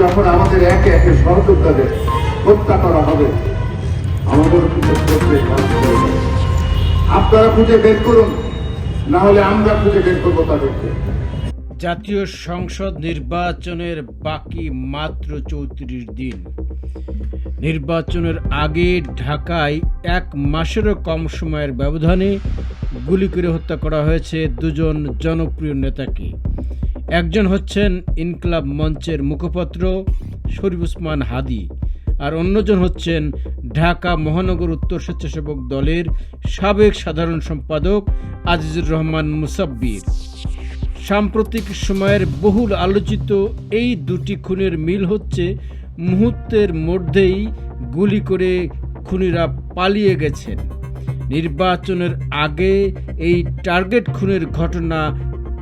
যখন আমাদের একে একে সহযোদ্ধাদের হত্যা করা হবে, আমাদের আপনারা খুঁজে বের করুন, না হলে আমরা খুঁজে বের করবো তাদেরকে। জাতীয় সংসদ নির্বাচনের বাকি মাত্র ৩৪ দিন। নির্বাচনের আগে ঢাকায় ১ মাসেরও কম সময়ের ব্যবধানে গুলি করে হত্যা করা হয়েছে দুজন জনপ্রিয় নেতাকে। একজন হচ্ছেন ইনকিলাব মঞ্চের মুখপাত্র শরীফ ওসমান হাদী, আর অন্যজন হচ্ছেন ঢাকা মহানগর উত্তর স্বেচ্ছাসেবক দলের সাবেক সাধারণ সম্পাদক আজিজুর রহমান মুসাব্বির। সাম্প্রতিক সময়ের বহুল আলোচিত এই দুটি খুনের মিল হচ্ছে মুহূর্তের মধ্যেই গুলি করে খুনিরা পালিয়ে গেছেন। নির্বাচনের আগে এই টার্গেট খুনের ঘটনা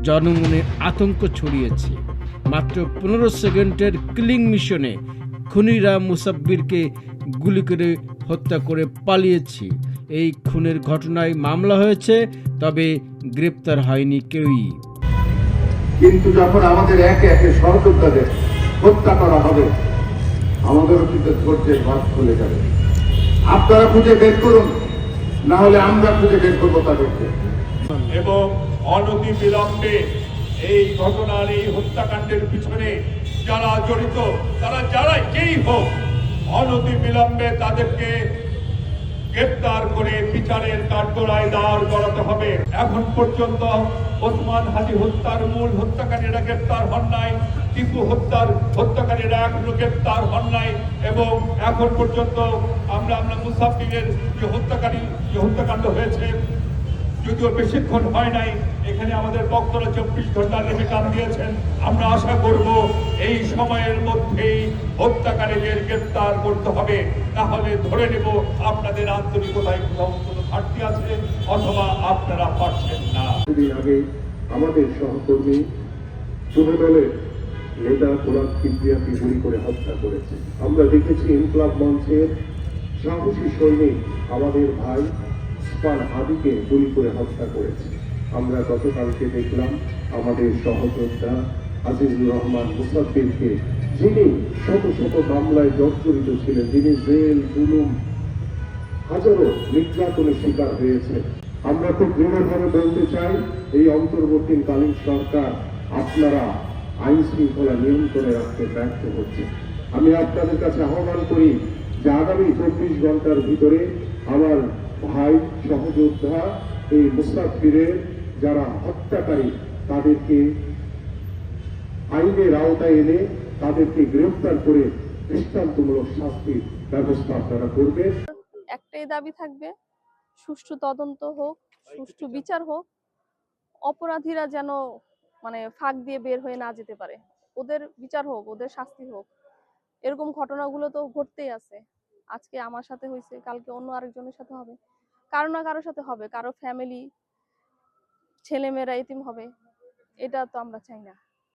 জনমনে আতঙ্ক ছড়িয়েছে। মাত্র ১৫ সেকেন্ডের কিলিং মিশনে খুনিরা মুসাব্বিরকে গুলি করে হত্যা করে পালিয়েছে। এই খুনের ঘটনায় মামলা হয়েছে, তবে গ্রেপ্তার হয়নি কেউই। কিন্তু যখন আমাদের একে একে সহযোদ্ধাদের হত্যা করা হবে, আমাদেরও কিন্তু ধৈর্যের বাঁধ খুলে যাবে। আপনারা খুঁজে বের করুন, না হলে আমরা খুঁজে বের করবো তাদেরকে। এবং অনতি বিলম্বে এই ঘটনার এই হত্যাকাণ্ডের পিছনে যারা জড়িত, তারা যারা যেই হোক, অনতি বিলম্বে তাদেরকে গ্রেপ্তার করে বিচারের কাঠগড়ায় দাঁড় করাতে হবে। এখন পর্যন্ত ওসমান হাদী হত্যার মূল হত্যাকারীরা গ্রেপ্তার হন নাই, টিপু হত্যাকারীরা এখনো গ্রেপ্তার হন নাই, এবং এখন পর্যন্ত আমরা মুসাব্বিরের যে হত্যাকাণ্ড হয়েছে, যদিও বেশিক্ষণ হয় নাই, এখানে আমাদের বক্তারা ২৪ ঘন্টা লিমিট দিয়েছেন। আমরা আশা করব এই সময়ের মধ্যেই হত্যাকারীদের গ্রেপ্তার করতে হবে, তাহলে ধরে নেব আপনাদের আন্তরিকতায় কোথাও কোনো ঘাটতি আছে অথবা আপনারা পারছেন না। দুদিন আগে আমাদের সহকর্মী যুবদলের নেতা গোলাম কিবরিয়াকে গুলি করে হত্যা করেছে। আমরা দেখেছি ইনকিলাব মঞ্চের সাহসী সৈনিক আমাদের ভাই ওসমান হাদীকে গুলি করে হত্যা করেছে। আমরা গতকালকে দেখলাম আমাদের সহযোদ্ধা আজিজুর রহমান মুসাব্বিরকে, যিনি শত শত মামলায় জর্জরিত ছিলেন, যিনি জেল জুলুম হাজারো নির্যাতনের শিকার হয়েছে। আমরা খুব দৃঢ়ভাবে বলতে চাই, এই অন্তর্বর্তীকালীন সরকার আপনারা আইন শৃঙ্খলা নিয়ন্ত্রণে রাখতে ব্যর্থ হচ্ছে। আমি আপনাদের কাছে আহ্বান করি যে আগামী ২৪ ঘন্টার ভিতরে আমার ভাই সহযোদ্ধা এই মুসাব্বিরের যারা হত্যাকারী, তাদেরকে আইনের আওতায় এনে তাদেরকে গ্রেফতার করে দৃষ্টান্তমূলক শাস্তির ব্যবস্থা আপনারা করবেন। একটাই দাবি থাকবে, সুষ্ঠু তদন্ত হোক, সুষ্ঠু বিচার হোক, অপরাধীরা যেন ফাঁক দিয়ে বের হয়ে না যেতে পারে। ওদের বিচার হোক, ওদের শাস্তি হোক। এরকম ঘটনাগুলো তো ঘটতেই আছে। আজকে আমার সাথে হয়েছে, কালকে অন্য আরেকজনের সাথে হবে, কারো না কারোর সাথে হবে, কারো ফ্যামিলি ছেলেমেয়েরা এতিম হবে। এটা তো আমরা চাই না।